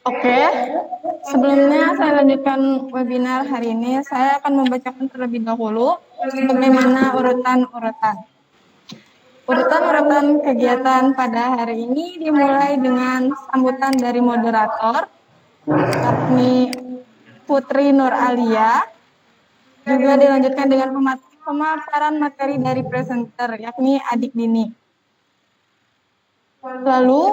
Oke, sebelumnya saya lanjutkan webinar hari ini. Saya akan membacakan terlebih dahulu bagaimana urutan-urutan. Urutan-urutan kegiatan pada hari ini dimulai dengan sambutan dari moderator, yakni Putri Nur Alia. Juga dilanjutkan dengan pemaparan materi dari presenter, yakni Adik Dini. Lalu,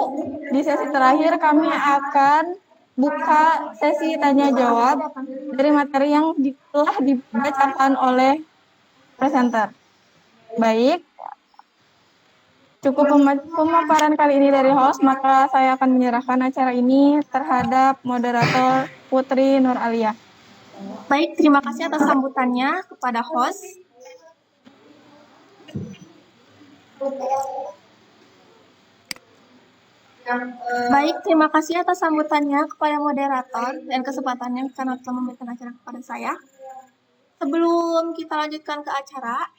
di sesi terakhir kami akan buka sesi tanya-jawab dari materi yang telah dibacakan oleh presenter. Baik, cukup pemaparan kali ini dari host, maka saya akan menyerahkan acara ini terhadap moderator Putri Nur Alia. Baik, terima kasih atas sambutannya kepada host. Baik, terima kasih atas sambutannya kepada moderator dan kesempatannya karena telah memberikan acara kepada saya. Sebelum kita lanjutkan ke acara,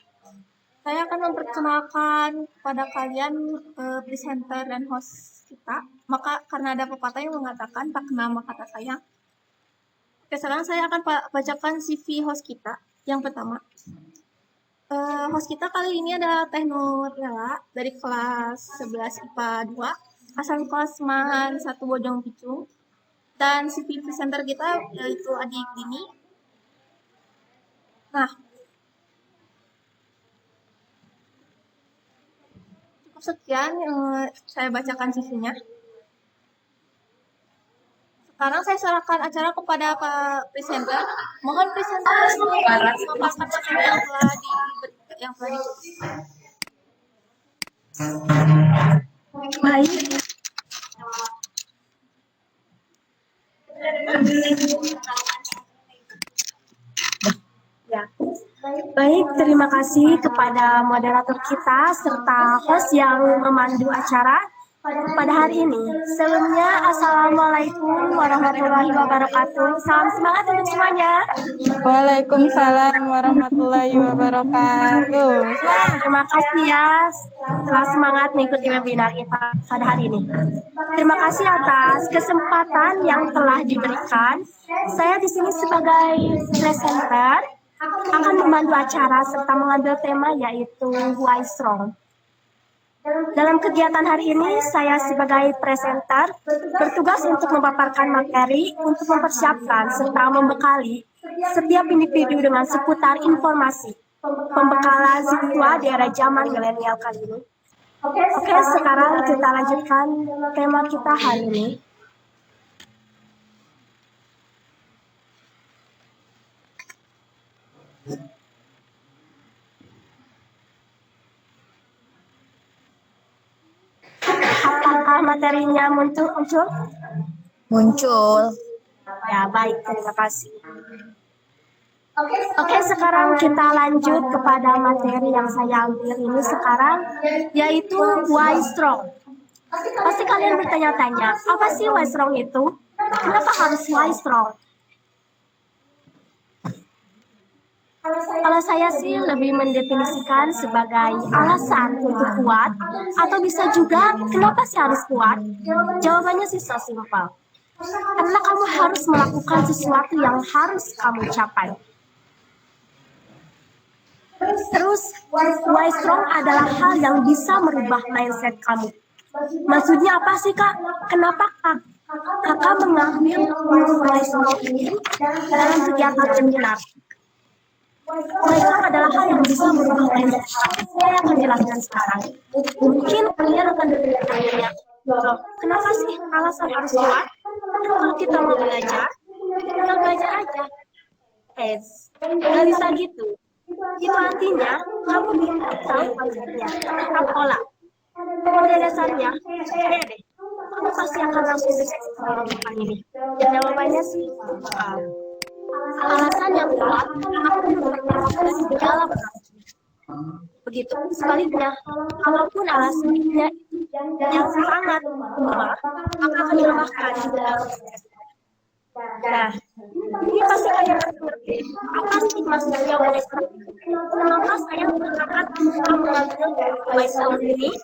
saya akan memperkenalkan kepada kalian presenter dan host kita. Maka karena ada pepatah yang mengatakan tak kenal maka tak sayang. Oke, sekarang saya akan bacakan CV host kita. Yang pertama, host kita kali ini ada Teh Nurlela dari kelas 11 IPA 2, asal kelas Mahan 1 Bojong Picung. Dan CV presenter kita yaitu Adik Dini. Nah, cukup sekian saya bacakan CV-nya. Sekarang saya serahkan acara kepada Pak Presenter. Mohon presenter memaparkan materi yang telah ditulis. Baik. Ya. Baik, terima kasih kepada moderator kita serta host yang memandu acara pada hari ini. Sebelumnya, Assalamualaikum warahmatullahi wabarakatuh. Salam semangat untuk semuanya. Waalaikumsalam warahmatullahi wabarakatuh. Terima kasih ya telah semangat mengikuti webinar kita pada hari ini. Terima kasih atas kesempatan yang telah diberikan. Saya di sini sebagai presenter akan memandu acara serta mengambil tema yaitu Why Strong. Dalam kegiatan hari ini, saya sebagai presenter bertugas untuk memaparkan materi untuk mempersiapkan serta membekali setiap individu dengan seputar informasi pembekalan siswa di era zaman milenial kali ini. Oke, sekarang kita lanjutkan tema kita hari ini. Apakah materinya muncul? Muncul. Ya, baik. Terima kasih. Oke, sekarang kita lanjut kepada materi yang saya ambil ini sekarang, yaitu Why Strong. Pasti kalian bertanya-tanya, apa sih Why Strong itu? Kenapa harus Why Strong? Kalau saya sih lebih mendefinisikan sebagai alasan untuk kuat, atau bisa juga kenapa sih harus kuat? Jawabannya sih so simple. Karena kamu harus melakukan sesuatu yang harus kamu capai. Terus, Why Strong adalah hal yang bisa merubah mindset kamu. Maksudnya apa sih, Kak? Kenapa Kakak mengambil Why Strong ini dalam kegiatan seminar? Why Strong adalah hal yang bisa merubah mindset. Saya akan jelaskan sekarang. Mungkin kalian akan bertanya, kenapa sih alasan harus kuat? Kalau kita mau belajar, tinggal belajar aja. Nggak bisa gitu. Itu artinya kamu belum tahu konsepnya, tentang pola. Pada dasarnya, deh, kamu pasti akan langsung bisa melakukan ini. Jawabannya sih, alasan yang kuat, aku mempertimbangkan segala permasalahan. Begitu, sebaliknya, kalaupun alasannya yang sangat kuat, maka akan dilemahkan dalam proses. Nah, ini pasti kalian mengerti apa sih maksudnya Why Strong? Kenapa saya mengangkat mengambil Why Strong ini?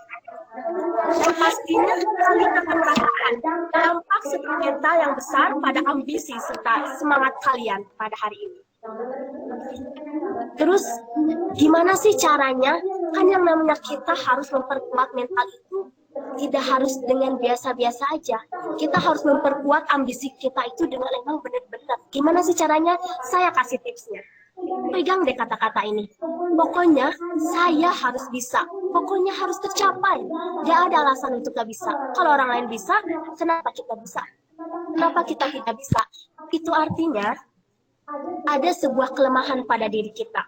Dan pastinya kalian akan merasakan dampak sentimental yang besar pada ambisi serta semangat kalian pada hari ini. Terus gimana sih caranya? Kan yang namanya kita harus memperkuat mental itu tidak harus dengan biasa-biasa aja. Kita harus memperkuat ambisi kita itu dengan emang benar-benar. Gimana sih caranya? Saya kasih tipsnya. Pegang deh kata-kata ini. Pokoknya saya harus bisa. Pokoknya harus tercapai. Gak ada alasan untuk gak bisa. Kalau orang lain bisa, kenapa kita bisa? Kenapa kita tidak bisa? Itu artinya ada sebuah kelemahan pada diri kita.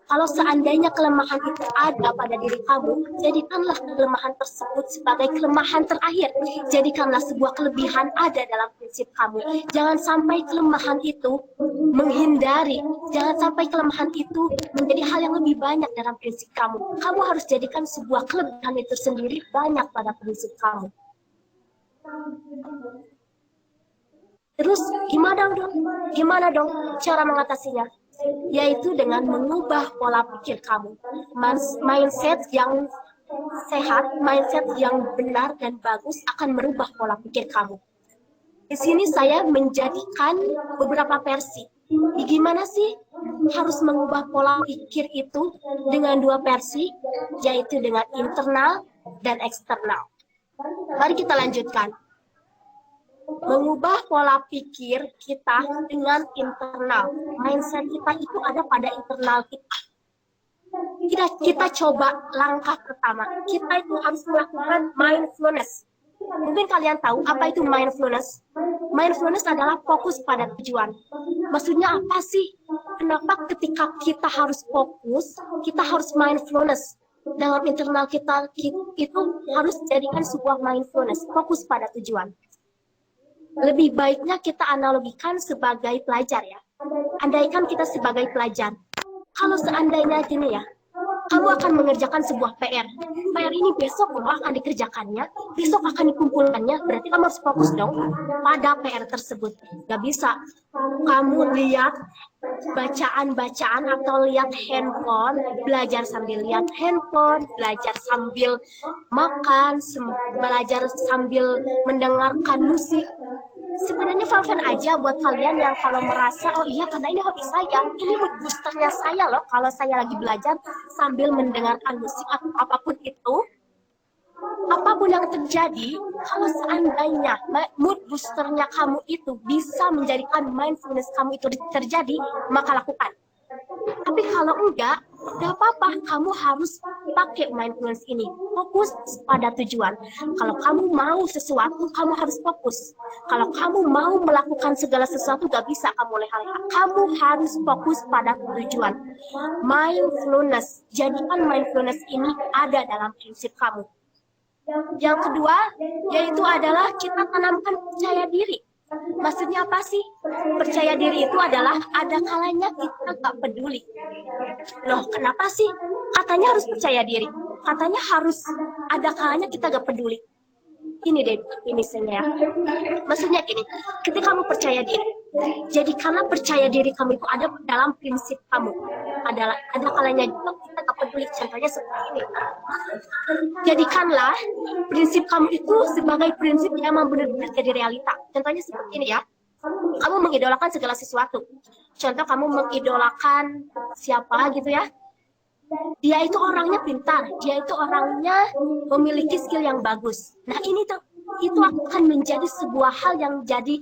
Kalau seandainya kelemahan itu ada pada diri kamu, jadikanlah kelemahan tersebut sebagai kelemahan terakhir. Jadikanlah sebuah kelebihan ada dalam prinsip kamu. Jangan sampai kelemahan itu menghindari. Jangan sampai kelemahan itu menjadi hal yang lebih banyak dalam prinsip kamu. Kamu harus jadikan sebuah kelebihan itu sendiri banyak pada prinsip kamu. Terus gimana dong cara mengatasinya? Yaitu dengan mengubah pola pikir kamu. Mindset yang sehat, mindset yang benar dan bagus akan merubah pola pikir kamu. Di sini saya menjadikan beberapa versi. Gimana sih harus mengubah pola pikir itu dengan dua versi, yaitu dengan internal dan eksternal. Mari kita lanjutkan. Mengubah pola pikir kita dengan internal. Mindset kita itu ada pada internal kita. Kita coba langkah pertama. Kita itu harus melakukan mindfulness. Mungkin kalian tahu apa itu mindfulness. Mindfulness adalah fokus pada tujuan. Maksudnya apa sih? Kenapa ketika kita harus fokus, kita harus mindfulness? Dalam internal kita itu harus jadikan sebuah mindfulness, fokus pada tujuan. Lebih baiknya kita analogikan sebagai pelajar ya. Andaikan kita sebagai pelajar. Kalau seandainya gini ya, kamu akan mengerjakan sebuah PR. PR ini besok akan dikerjakannya, besok akan dikumpulkannya, berarti kamu harus fokus dong pada PR tersebut. Gak bisa kamu lihat bacaan-bacaan atau lihat handphone, belajar sambil lihat handphone, belajar sambil makan, belajar sambil mendengarkan musik. Sebenarnya fun aja buat kalian yang kalau merasa, oh iya karena ini hobi saya, ini mood boosternya saya loh, kalau saya lagi belajar sambil mendengarkan musik atau apapun itu, apapun yang terjadi, kalau seandainya mood boosternya kamu itu bisa menjadikan mindfulness kamu itu terjadi, maka lakukan. Tapi kalau enggak, gak apa-apa, kamu harus pakai mindfulness ini. Fokus pada tujuan. Kalau kamu mau sesuatu, kamu harus fokus. Kalau kamu mau melakukan segala sesuatu, gak bisa kamu leha-leha. Kamu harus fokus pada tujuan. Mindfulness. Jadikan mindfulness ini ada dalam prinsip kamu. Yang kedua, yaitu adalah kita tanamkan percaya diri. Maksudnya apa sih? Percaya diri itu adalah ada kalanya kita gak peduli. Loh, kenapa sih? Katanya harus percaya diri. Katanya harus ada kalanya kita gak peduli. Ini deh definisinya ya. Maksudnya gini, ketika kamu percaya diri, jadi karena percaya diri kamu itu ada dalam prinsip kamu. Ada kalanya juga kita gak peduli. Contohnya seperti ini. Jadikanlah prinsip kamu itu sebagai prinsip yang memang benar-benar jadi realita. Contohnya seperti ini ya. Kamu mengidolakan segala sesuatu. Contoh kamu mengidolakan siapa gitu ya. Dia itu orangnya pintar, dia itu orangnya memiliki skill yang bagus. Nah ini tuh, itu akan menjadi sebuah hal yang jadi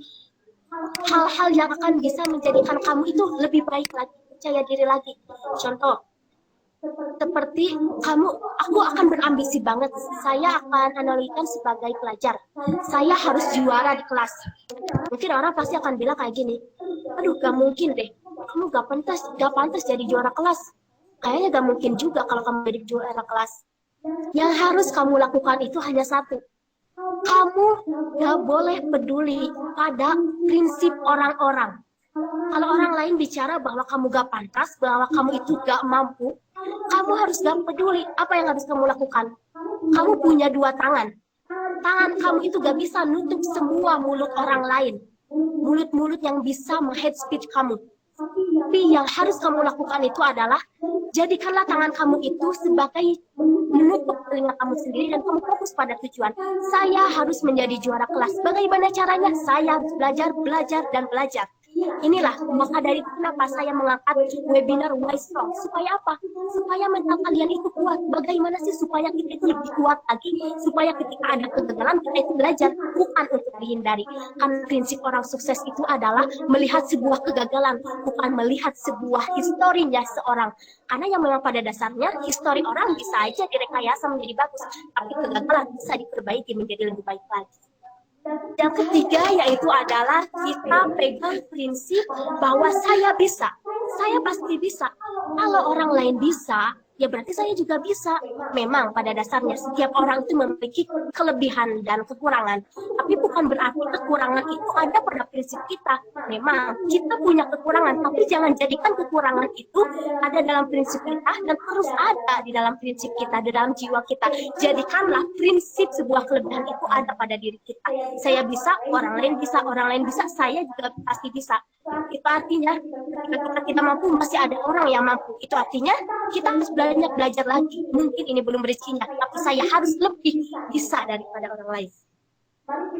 hal-hal yang akan bisa menjadikan kamu itu lebih baik lagi, percaya diri lagi. Contoh, seperti aku akan berambisi banget, saya akan analogikan sebagai pelajar, saya harus juara di kelas. Mungkin orang pasti akan bilang kayak gini, aduh gak mungkin deh, kamu gak pantas jadi juara kelas. Kayaknya gak mungkin juga kalau kamu jadi juara kelas. Yang harus kamu lakukan itu hanya satu. Kamu gak boleh peduli pada prinsip orang-orang. Kalau orang lain bicara bahwa kamu gak pantas, bahwa kamu itu gak mampu, kamu harus gak peduli. Apa yang harus kamu lakukan? Kamu punya dua tangan. Tangan kamu itu gak bisa nutup semua mulut orang lain. Mulut-mulut yang bisa meng-hate speech kamu. Tapi yang harus kamu lakukan itu adalah jadikanlah tangan kamu itu sebagai menutup telinga kamu sendiri dan kamu fokus pada tujuan. Saya harus menjadi juara kelas. Bagaimana caranya? Saya harus belajar, belajar, dan belajar. Inilah maka dari itu kenapa saya mengangkat webinar Why Strong. Supaya apa? Supaya mental kalian itu kuat. Bagaimana sih supaya kita itu lebih kuat lagi? Supaya ketika ada kegagalan kita itu belajar, bukan untuk dihindari. Karena prinsip orang sukses itu adalah melihat sebuah kegagalan, bukan melihat sebuah historinya seorang. Karena yang memang pada dasarnya histori orang bisa aja direkayasa menjadi bagus, tapi kegagalan bisa diperbaiki menjadi lebih baik lagi. Yang ketiga yaitu adalah kita pegang prinsip bahwa saya bisa, saya pasti bisa. Kalau orang lain bisa, ya berarti saya juga bisa. Memang pada dasarnya setiap orang itu memiliki kelebihan dan kekurangan. Tapi bukan berarti kekurangan itu ada pada prinsip kita. Memang kita punya kekurangan, tapi jangan jadikan kekurangan itu ada dalam prinsip kita dan terus ada di dalam prinsip kita, di dalam jiwa kita. Jadikanlah prinsip sebuah kelebihan itu ada pada diri kita. Saya bisa, orang lain bisa, saya juga pasti bisa. Itu artinya ketika kita mampu masih ada orang yang mampu. Itu artinya kita harus banyak belajar lagi. Mungkin ini belum rezekinya, tapi saya harus lebih bisa daripada orang lain.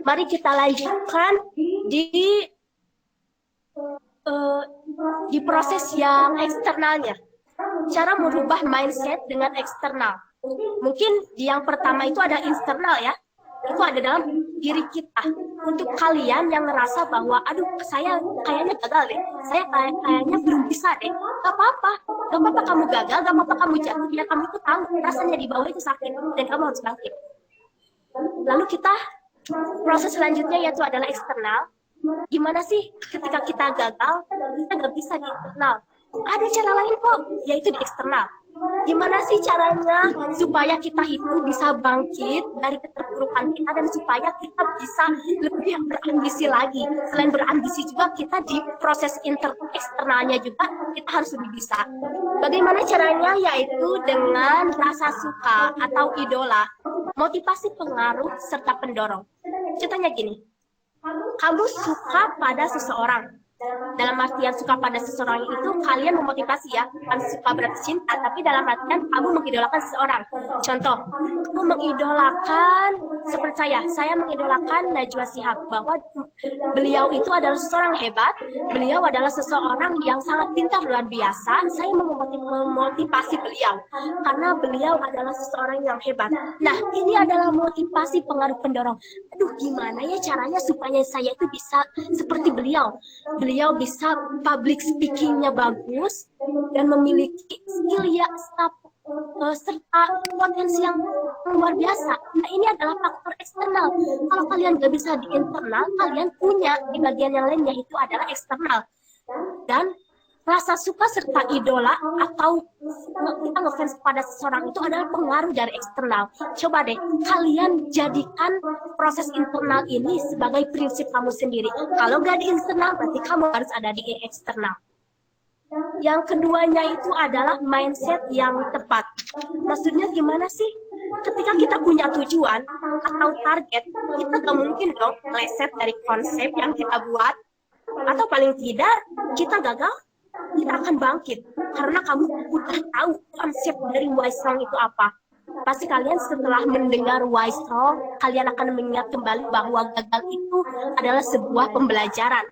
Mari kita lanjutkan di proses yang eksternalnya. Cara merubah mindset dengan eksternal. Mungkin yang pertama itu ada internal ya. Itu ada dalam diri kita. Untuk kalian yang ngerasa bahwa aduh saya kayaknya gagal deh, saya kayaknya belum bisa deh, gak apa-apa kamu gagal, gak apa-apa kamu jatuh, ya kamu itu tahu rasanya di bawah itu sakit dan kamu harus bangkit. Lalu kita proses selanjutnya yaitu adalah eksternal. Gimana sih ketika kita gagal kita gak bisa di internal? Ada cara lain kok, yaitu di eksternal. Gimana sih caranya supaya kita itu bisa bangkit dari keterpurukan kita dan supaya kita bisa lebih berambisi lagi. Selain berambisi juga kita di proses eksternalnya juga kita harus lebih bisa. Bagaimana caranya? Yaitu dengan rasa suka atau idola, motivasi, pengaruh, serta pendorong. Contohnya gini, kamu suka pada seseorang. Dalam artian suka pada seseorang itu kalian memotivasi ya, bukan suka berarti cinta, tapi dalam artian kamu mengidolakan seseorang. Contoh, kamu mengidolakan, seperti saya mengidolakan Najwa Shihab, bahwa beliau itu adalah seseorang hebat, beliau adalah seseorang yang sangat pintar luar biasa. Saya memotivasi beliau karena beliau adalah seseorang yang hebat. Nah, ini adalah motivasi, pengaruh, pendorong. Aduh, gimana ya caranya supaya saya itu bisa seperti beliau. Beliau bisa public speaking-nya bagus dan memiliki skill ya serta potensi yang luar biasa. Nah, ini adalah faktor eksternal. Kalau kalian gak bisa di internal, kalian punya di bagian yang lain, yaitu adalah eksternal. Dan rasa suka serta idola atau kita ngefans pada seseorang itu adalah pengaruh dari eksternal. Coba deh kalian jadikan proses internal ini sebagai prinsip kamu sendiri. Kalau nggak di internal berarti kamu harus ada di eksternal. Yang keduanya itu adalah mindset yang tepat. Maksudnya gimana sih? Ketika kita punya tujuan atau target, kita gak mungkin dong meleset dari konsep yang kita buat. Atau paling tidak kita gagal, kita akan bangkit karena kamu udah tahu konsep dari Why Strong itu apa. Pasti kalian setelah mendengar Why Strong, kalian akan mengingat kembali bahwa gagal itu adalah sebuah pembelajaran.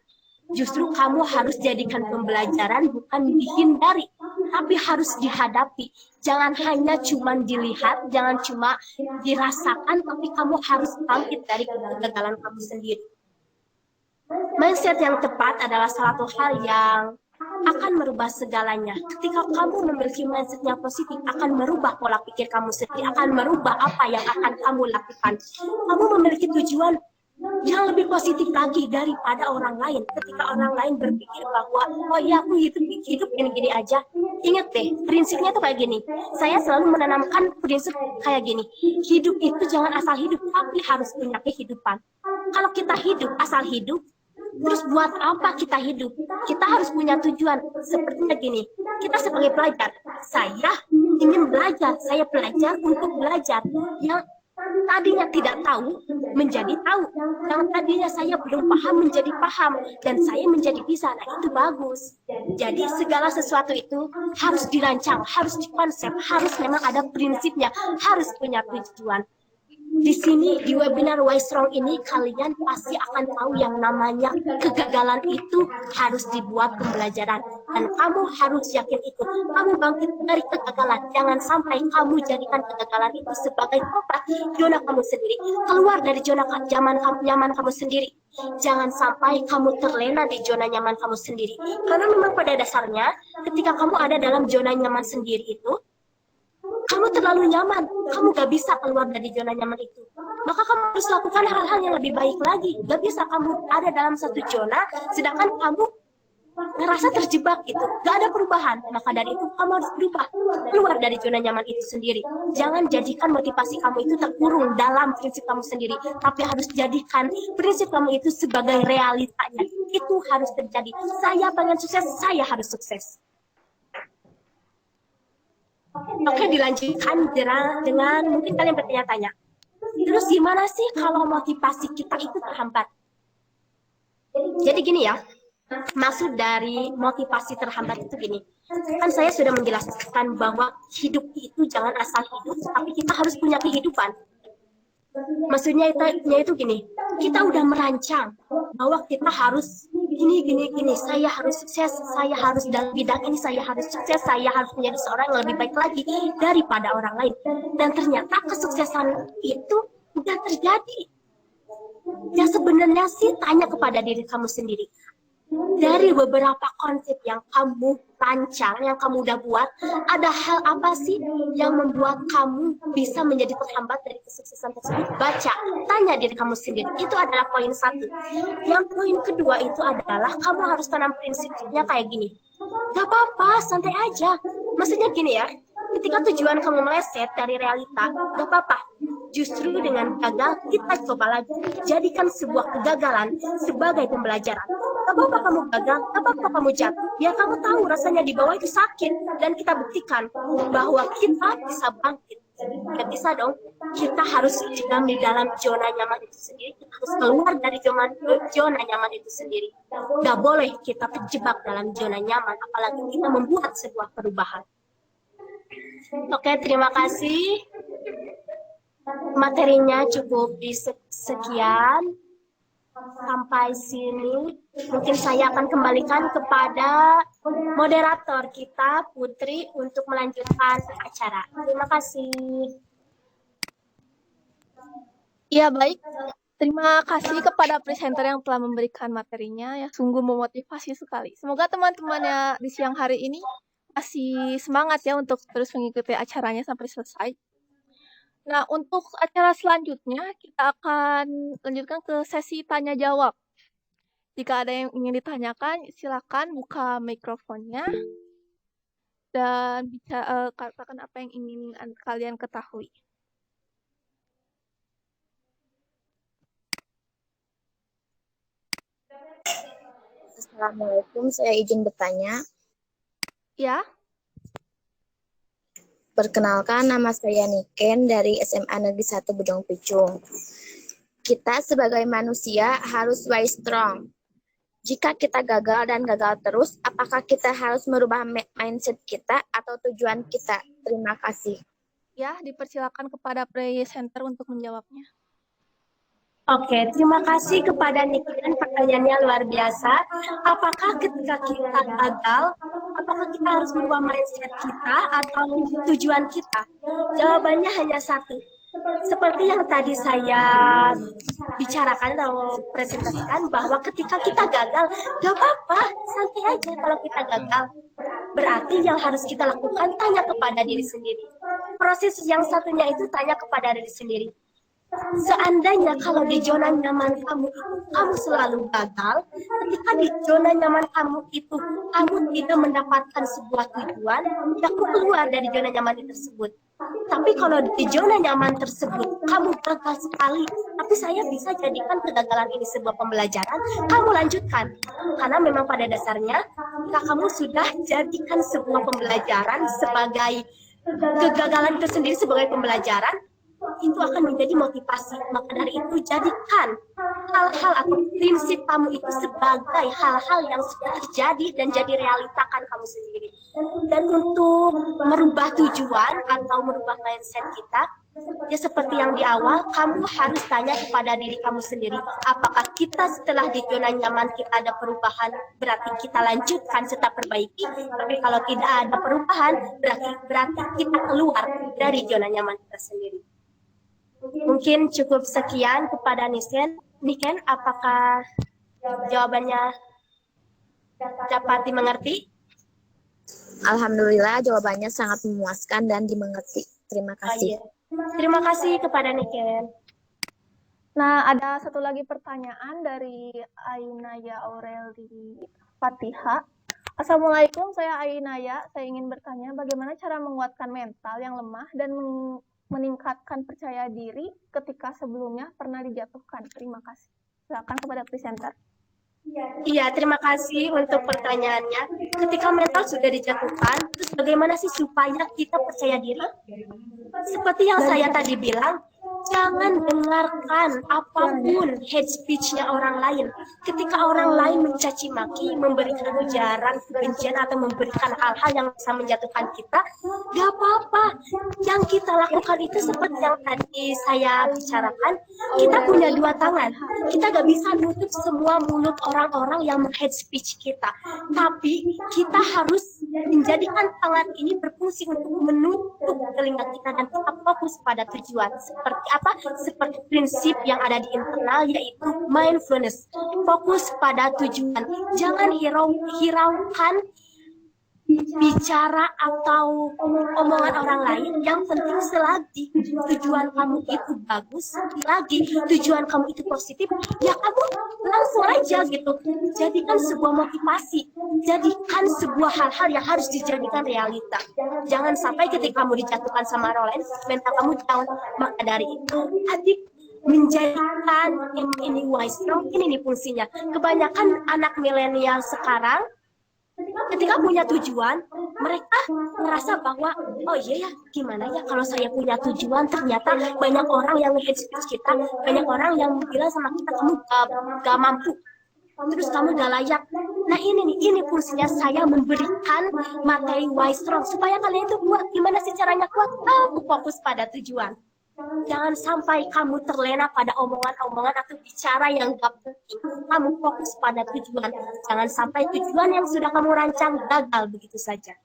Justru kamu harus jadikan pembelajaran, bukan dihindari, tapi harus dihadapi. Jangan hanya cuma dilihat, jangan cuma dirasakan, tapi kamu harus bangkit dari kegagalan kamu sendiri. Mindset yang tepat adalah satu hal yang akan merubah segalanya. Ketika kamu memiliki mindset yang positif, akan merubah pola pikir kamu sendiri, akan merubah apa yang akan kamu lakukan. Kamu memiliki tujuan yang lebih positif lagi daripada orang lain. Ketika orang lain berpikir bahwa oh ya aku hidup gini-gini aja, ingat deh prinsipnya tuh kayak gini. Saya selalu menanamkan prinsip kayak gini, hidup itu jangan asal hidup, tapi harus punya kehidupan. Kalau kita hidup asal hidup, terus buat apa kita hidup? Kita harus punya tujuan. Sepertinya gini, kita sebagai pelajar, saya ingin belajar, saya belajar untuk belajar. Yang tadinya tidak tahu menjadi tahu, yang tadinya saya belum paham menjadi paham, dan saya menjadi bisa. Nah, itu bagus. Jadi segala sesuatu itu harus dirancang, harus dikonsep, harus memang ada prinsipnya, harus punya tujuan. Di sini di webinar Why Strong ini kalian pasti akan tahu yang namanya kegagalan itu harus dibuat pembelajaran, dan kamu harus yakin itu. Kamu bangkit dari kegagalan, jangan sampai kamu jadikan kegagalan itu sebagai tempat zona kamu sendiri, keluar dari zona nyaman kamu sendiri. Jangan sampai kamu terlena di zona nyaman kamu sendiri, karena memang pada dasarnya ketika kamu ada dalam zona nyaman sendiri itu, kamu terlalu nyaman, kamu gak bisa keluar dari zona nyaman itu. Maka kamu harus lakukan hal-hal yang lebih baik lagi. Gak bisa kamu ada dalam satu zona, sedangkan kamu ngerasa terjebak gitu. Gak ada perubahan. Maka dari itu kamu harus berubah, keluar dari zona nyaman itu sendiri. Jangan jadikan motivasi kamu itu terkurung dalam prinsip kamu sendiri, tapi harus jadikan prinsip kamu itu sebagai realitanya. Itu harus terjadi. Saya pengen sukses, saya harus sukses. Oke, dilanjutkan dengan mungkin kalian bertanya-tanya, terus gimana sih kalau motivasi kita itu terhambat? Jadi gini ya, maksud dari motivasi terhambat itu gini, kan saya sudah menjelaskan bahwa hidup itu jangan asal hidup, tapi kita harus punya kehidupan. Maksudnya itu gini, kita udah merancang bahwa kita harus gini, saya harus sukses, saya harus dalam bidang ini, saya harus sukses, saya harus menjadi seorang yang lebih baik lagi daripada orang lain. Dan ternyata kesuksesan itu udah terjadi. Ya sebenarnya sih tanya kepada diri kamu sendiri. Dari beberapa konsep yang kamu rancang, yang kamu udah buat, ada hal apa sih yang membuat kamu bisa menjadi terhambat dari kesuksesan tersebut? Baca, tanya diri kamu sendiri. Itu adalah poin satu. Yang poin kedua itu adalah kamu harus tanam prinsipnya kayak gini. Gak apa-apa, santai aja. Maksudnya gini ya, ketika tujuan kamu meleset dari realita, gak apa-apa. Justru dengan gagal, kita coba lagi. Jadikan sebuah kegagalan sebagai pembelajaran. Gak apa-apa kamu gagal, gak apa-apa kamu jatuh. Biar kamu tahu rasanya di bawah itu sakit. Dan kita buktikan bahwa kita bisa bangkit. Gak bisa dong. Kita harus di dalam zona nyaman itu sendiri. Kita harus keluar dari zona nyaman itu sendiri. Gak boleh kita terjebak dalam zona nyaman. Apalagi kita membuat sebuah perubahan. Oke, terima kasih. Materinya cukup di sekian. Sampai sini, mungkin saya akan kembalikan kepada moderator kita, Putri, untuk melanjutkan acara. Terima kasih. Ya, baik. Terima kasih kepada presenter yang telah memberikan materinya, ya sungguh memotivasi sekali. Semoga teman-temannya di siang hari ini masih semangat ya untuk terus mengikuti acaranya sampai selesai. Nah, untuk acara selanjutnya, kita akan lanjutkan ke sesi tanya-jawab. Jika ada yang ingin ditanyakan, silakan buka mikrofonnya dan katakan apa yang ingin kalian ketahui. Assalamualaikum, saya izin bertanya. Ya. Perkenalkan, nama saya Niken dari SMA Negeri 1 Bedong Picung. Kita sebagai manusia harus why strong. Jika kita gagal dan gagal terus, apakah kita harus merubah mindset kita atau tujuan kita? Terima kasih. Ya, dipersilakan kepada presenter untuk menjawabnya. Oke, terima kasih kepada Niken, pertanyaannya luar biasa. Apakah ketika kita gagal, apakah kita harus merubah mindset kita atau tujuan kita? Jawabannya hanya satu. Seperti yang tadi saya bicarakan atau presentasikan, bahwa ketika kita gagal, gak apa-apa, santai aja kalau kita gagal. Berarti yang harus kita lakukan, tanya kepada diri sendiri. Proses yang satunya itu tanya kepada diri sendiri. Seandainya kalau di zona nyaman kamu selalu gagal, ketika di zona nyaman kamu tidak mendapatkan sebuah tujuan, ya kamu keluar dari zona nyaman tersebut. Tapi kalau di zona nyaman tersebut kamu gagal sekali, tapi saya bisa jadikan kegagalan ini sebuah pembelajaran, kamu lanjutkan. Karena memang pada dasarnya, jika kamu sudah jadikan sebuah pembelajaran sebagai kegagalan itu sendiri sebagai pembelajaran, itu akan menjadi motivasi. Maka dari itu jadikan hal-hal atau prinsip kamu itu sebagai hal-hal yang sudah terjadi dan jadi realitakan kamu sendiri. Dan untuk merubah tujuan atau merubah mindset kita, ya seperti yang di awal, kamu harus tanya kepada diri kamu sendiri, apakah kita setelah di zona nyaman kita ada perubahan, berarti kita lanjutkan serta perbaiki. Tapi kalau tidak ada perubahan, berarti kita keluar dari zona nyaman kita sendiri. Mungkin cukup sekian kepada Niken, apakah jawabannya dapat dimengerti? Alhamdulillah jawabannya sangat memuaskan dan dimengerti. Terima kasih. Terima kasih kepada Niken. Nah, ada satu lagi pertanyaan dari Ainaya Aureli Fatihah. Assalamualaikum, saya Ainaya. Saya ingin bertanya bagaimana cara menguatkan mental yang lemah dan meningkatkan percaya diri ketika sebelumnya pernah dijatuhkan. Terima kasih. Silakan kepada presenter. Iya, terima kasih untuk pertanyaannya. Ketika mental sudah dijatuhkan, terus bagaimana sih supaya kita percaya diri? Seperti yang saya tadi bilang, jangan dengarkan apapun hate speech-nya orang lain. Ketika orang lain mencaci maki, memberikan ujaran kebencian atau memberikan hal-hal yang bisa menjatuhkan kita, gak apa-apa. Yang kita lakukan itu seperti yang tadi saya bicarakan, kita punya dua tangan. Kita gak bisa nutup semua mulut orang-orang yang meng-hate speech kita. Tapi kita harus menjadikan tangan ini berfungsi untuk menutup telinga kita dan kita fokus pada tujuan. Seperti apa? Seperti prinsip yang ada di internal, yaitu mindfulness. Fokus pada tujuan. Jangan hiraukan bicara atau omongan orang lain. Yang penting selagi tujuan kamu itu bagus, selagi tujuan kamu itu positif, ya kamu langsung aja gitu. Jadikan sebuah motivasi, jadikan sebuah hal-hal yang harus dijadikan realita. Jangan sampai ketika kamu dijatuhkan sama orang lain, mental kamu down. Maka dari itu, adik, menjadikan ini wise strong, ini fungsinya. Kebanyakan anak milenial sekarang ketika punya tujuan, mereka merasa bahwa, oh iya ya, gimana ya kalau saya punya tujuan, ternyata banyak orang yang nge-hate speech kita, banyak orang yang bilang sama kita, kamu gak mampu, terus kamu gak layak. Nah ini fungsinya saya memberikan materi wise strong, supaya kalian itu kuat. Gimana sih caranya kuat? Kamu fokus pada tujuan. Jangan sampai kamu terlena pada omongan-omongan atau bicara yang gak penting. Kamu fokus pada tujuan. Jangan sampai tujuan yang sudah kamu rancang gagal begitu saja.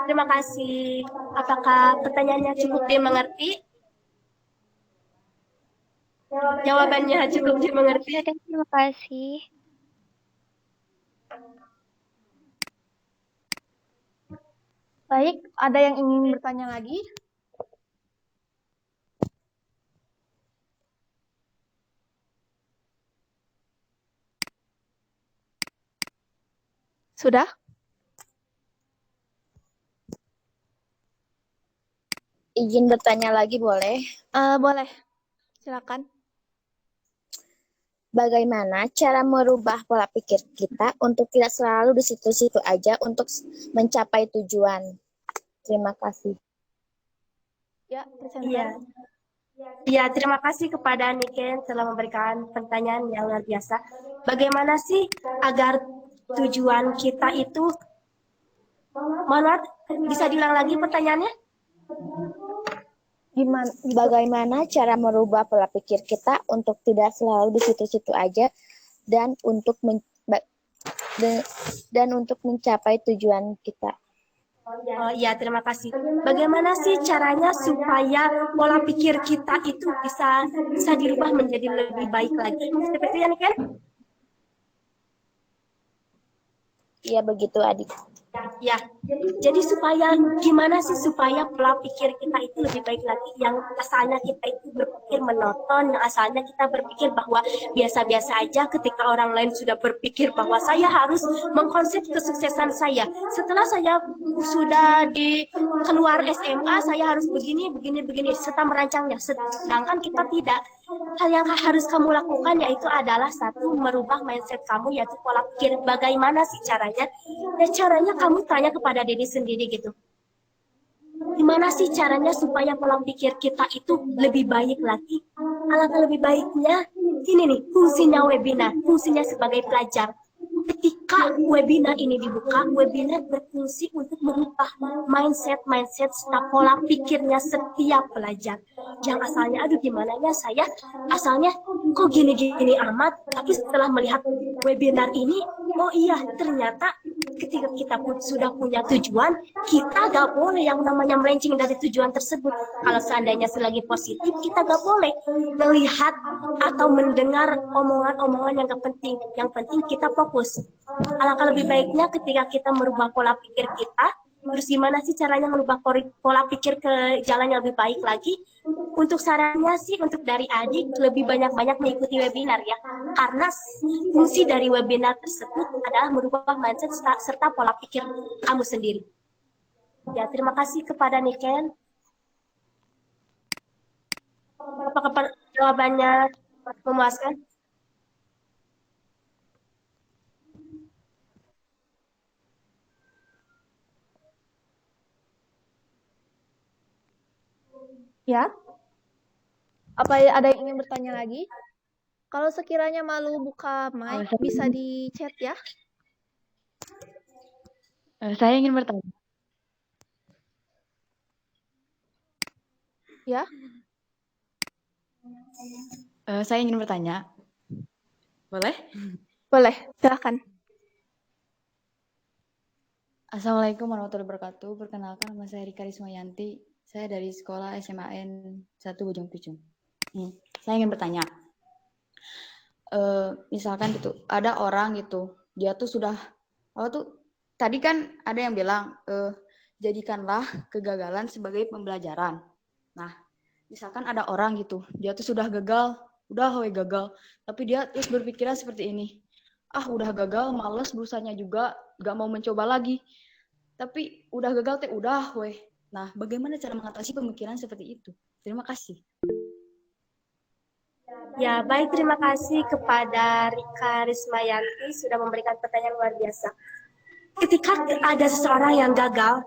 Terima kasih. Apakah pertanyaannya cukup dimengerti? Jawabannya cukup dimengerti. Terima kasih. Baik, ada yang ingin bertanya lagi? Sudah? Izin bertanya lagi boleh? Boleh. Silakan. Bagaimana cara merubah pola pikir kita untuk tidak selalu di situ-situ aja untuk mencapai tujuan? Terima kasih. Ya, presenter. Ya, terima kasih kepada Niken telah memberikan pertanyaan yang luar biasa. Bagaimana sih agar tujuan kita itu, bisa diulang lagi pertanyaannya? Bagaimana cara merubah pola pikir kita untuk tidak selalu di situ-situ aja dan untuk mencapai tujuan kita? Oh iya, terima kasih. Bagaimana sih caranya supaya pola pikir kita itu bisa dirubah menjadi lebih baik lagi? Seperti ini kan? Iya begitu adik. Ya, jadi gimana sih supaya pola pikir kita itu lebih baik lagi? Yang asalnya kita itu berpikir monoton, yang asalnya kita berpikir bahwa biasa-biasa aja, ketika orang lain sudah berpikir bahwa saya harus mengkonsep kesuksesan saya. Setelah saya sudah keluar SMA, saya harus begini, serta merancangnya. Sedangkan kita tidak. Hal yang harus kamu lakukan yaitu adalah satu, merubah mindset kamu, yaitu pola pikir. Bagaimana sih caranya? Ya caranya kamu tanya kepada diri sendiri gitu. Gimana sih caranya supaya pola pikir kita itu lebih baik lagi? Alangkah lebih baiknya, ini nih fungsinya webinar, fungsinya sebagai pelajar. Ketika webinar ini dibuka, webinar berfungsi untuk merubah mindset serta pola pikirnya setiap pelajar. Yang asalnya, aduh gimana ya saya, asalnya kok gini-gini amat, tapi setelah melihat webinar ini, oh iya ternyata ketika kita pun sudah punya tujuan, kita gak boleh yang namanya melenceng dari tujuan tersebut. Kalau seandainya selagi positif, kita gak boleh melihat atau mendengar omongan-omongan yang gak penting. Yang penting kita fokus. Alangkah lebih baiknya ketika kita merubah pola pikir kita, terus gimana sih caranya merubah pola pikir ke jalan yang lebih baik lagi? Untuk sarannya sih untuk dari adik lebih banyak-banyak mengikuti webinar ya. Karena fungsi dari webinar tersebut adalah merubah mindset serta pola pikir kamu sendiri. Ya, terima kasih kepada Niken. Apakah jawabannya memuaskan? Ya, apa ada yang ingin bertanya lagi? Kalau sekiranya malu buka mic, bisa di chat ya. Saya ingin bertanya. Ya, Saya ingin bertanya. Boleh? boleh, silakan. Assalamualaikum warahmatullahi wabarakatuh. Perkenalkan, nama saya Rika Rismayanti. Saya dari sekolah SMAN 1 Bojong Picung. Saya ingin bertanya. Misalkan gitu, ada orang gitu, dia tuh sudah, tadi kan ada yang bilang, jadikanlah kegagalan sebagai pembelajaran. Nah, misalkan ada orang gitu, dia tuh sudah gagal, gagal, tapi dia terus berpikiran seperti ini, udah gagal, males berusahanya juga, gak mau mencoba lagi, tapi udah gagal udah weh. Nah, bagaimana cara mengatasi pemikiran seperti itu? Terima kasih. Ya, baik, terima kasih kepada Rika Rismayanti sudah memberikan pertanyaan luar biasa. Ketika ada seseorang yang gagal,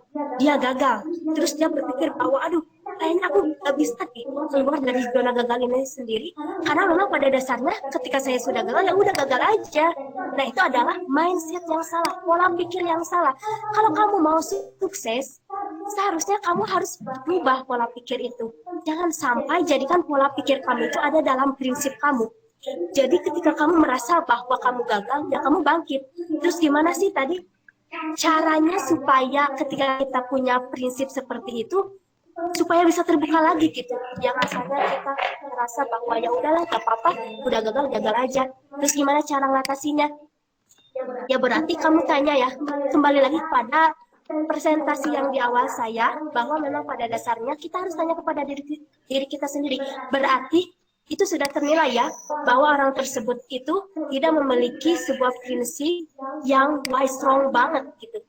terus dia berpikir bahwa aduh, kayaknya aku gak bisa keluar dari zona gagal ini sendiri, karena memang pada dasarnya ketika saya sudah gagal, ya udah gagal aja. Nah, itu adalah mindset yang salah, pola pikir yang salah. Kalau kamu mau sukses, seharusnya kamu harus berubah pola pikir itu. Jangan sampai jadikan pola pikir kamu itu ada dalam prinsip kamu. Jadi ketika kamu merasa bahwa kamu gagal, ya kamu bangkit. Terus gimana sih tadi caranya supaya ketika kita punya prinsip seperti itu, supaya bisa terbuka lagi gitu. Jangan asalnya kita merasa bahwa ya udahlah gak apa-apa, udah gagal aja. Terus gimana cara mengatasinya? Ya berarti kamu tanya ya, kembali lagi pada presentasi yang di awal saya, bahwa memang pada dasarnya kita harus tanya kepada diri kita sendiri. Berarti itu sudah ternilai ya, bahwa orang tersebut itu tidak memiliki sebuah prinsip yang wise strong banget gitu.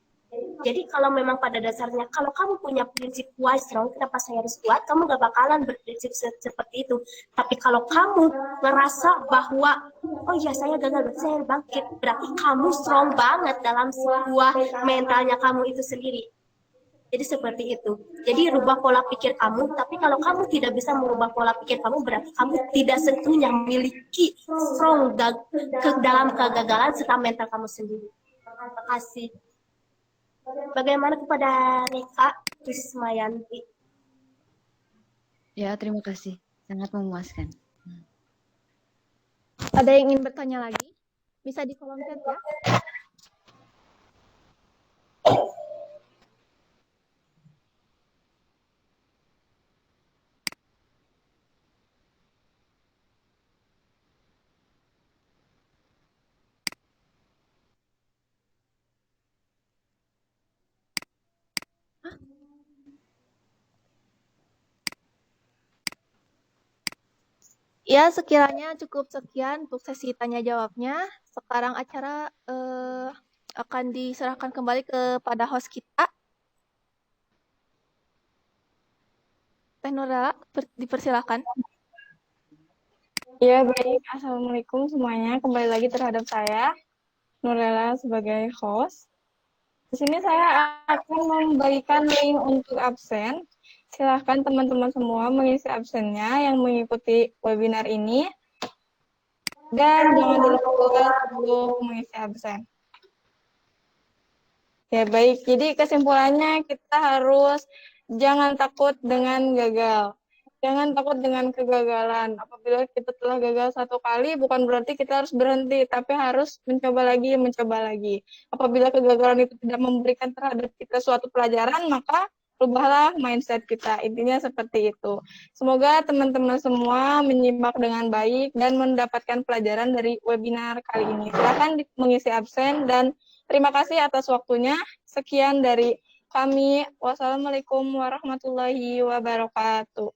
Jadi kalau memang pada dasarnya, kalau kamu punya prinsip wise strong, kenapa saya harus kuat, kamu gak bakalan berprinsip seperti itu. Tapi kalau kamu ngerasa bahwa, oh iya saya gagal, berarti saya bangkit, berarti kamu strong banget dalam sebuah mentalnya kamu itu sendiri. Jadi seperti itu. Jadi rubah pola pikir kamu, tapi kalau kamu tidak bisa merubah pola pikir kamu, berarti kamu tidak sepenuhnya memiliki strong ke dalam kegagalan serta mental kamu sendiri. Terima kasih. Bagaimana kepada Rika Rismayanti? Ya, terima kasih. Sangat memuaskan. Ada yang ingin bertanya lagi? Bisa di kolom chat ya. Ya, sekiranya cukup sekian untuk sesi tanya jawabnya. Sekarang acara akan diserahkan kembali kepada host kita. Teh Nurlela, dipersilakan. Ya, baik. Assalamualaikum semuanya. Kembali lagi terhadap saya, Nurlela sebagai host. Di sini saya akan membagikan link untuk absen. Silahkan teman-teman semua mengisi absennya yang mengikuti webinar ini. Dan jangan dilakukan sebelum mengisi absen. Ya baik, jadi kesimpulannya kita harus jangan takut dengan gagal. Jangan takut dengan kegagalan. Apabila kita telah gagal satu kali, bukan berarti kita harus berhenti, tapi harus mencoba lagi, mencoba lagi. Apabila kegagalan itu tidak memberikan terhadap kita suatu pelajaran, maka rubahlah mindset kita. Intinya seperti itu. Semoga teman-teman semua menyimak dengan baik dan mendapatkan pelajaran dari webinar kali ini. Silakan mengisi absen dan terima kasih atas waktunya. Sekian dari kami. Wassalamualaikum warahmatullahi wabarakatuh.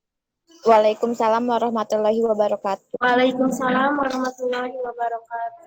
Waalaikumsalam warahmatullahi wabarakatuh. Waalaikumsalam warahmatullahi wabarakatuh.